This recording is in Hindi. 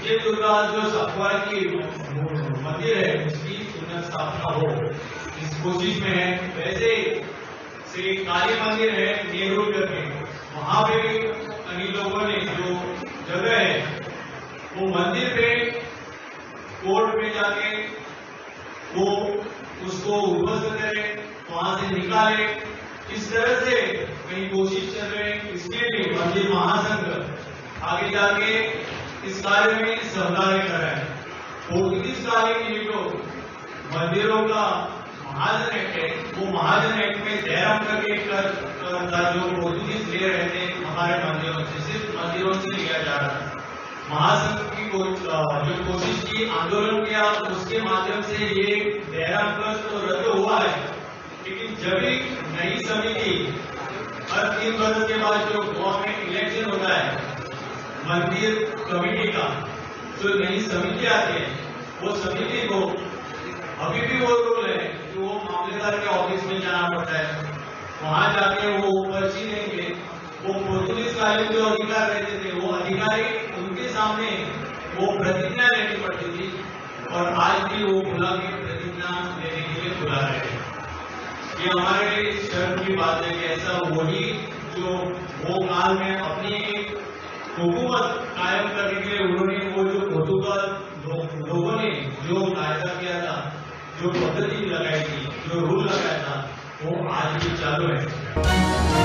विजय दुर्गा जो सतवारा की मंदिर है उसकी पुनर्स्थापना हो इस कोशिश में है। वैसे श्री काली मंदिर है नेहरू करके, वहां पे भी कई लोगों ने जो जगह है वो मंदिर पे कोर्ट में जाके वो उसको उध्वस्त करे, वहां से निकाले, इस तरह से कई कोशिश चल रहे हैं। इसके लिए मंदिर महासंघ आगे जाके इस कार्य में सहकार्य कर रहा है। पोर्तुगीज काल के जो मंदिरों का महाजन एक्ट है, वो महाजन एक्ट में जयराम करके का जो पोर्तुगीज ले रहे थे हमारे मंदिरों से, सिर्फ मंदिरों से लिया जा रहा था। महासंघ की जो कोशिश की, आंदोलन किया, उसके माध्यम से ये जयराम कर तो रद्द हुआ है। लेकिन जब भी नई समिति हर 3 वर्ष के बाद जो गवर्नमेंट इलेक्शन होता है, मंदिर कमेटी का जो नई समिति आती है, वो समिति को अभी भी वो रूल है कि वो मामलेदार के ऑफिस में जाना पड़ता है, वहां जाके वो पर्ची देंगे। वो पोर्तुगीज कालीन जो अधिकार रहते थे, वो अधिकारी उनके सामने वो प्रतिज्ञा लेनी पड़ती थी, और आज भी वो बुला के प्रतिज्ञा लेने के लिए बुला रहे हैं। ये हमारे लिए शर्म की बात है कि ऐसा वही जो वो काल में अपनी हुकूमत कायम करने के लिए उन्होंने वो जो पोर्तुगल लोगों ने जो कायदा किया था, जो पद्धति लगाई थी, जो रूल लगाया था, वो आज भी चालू है।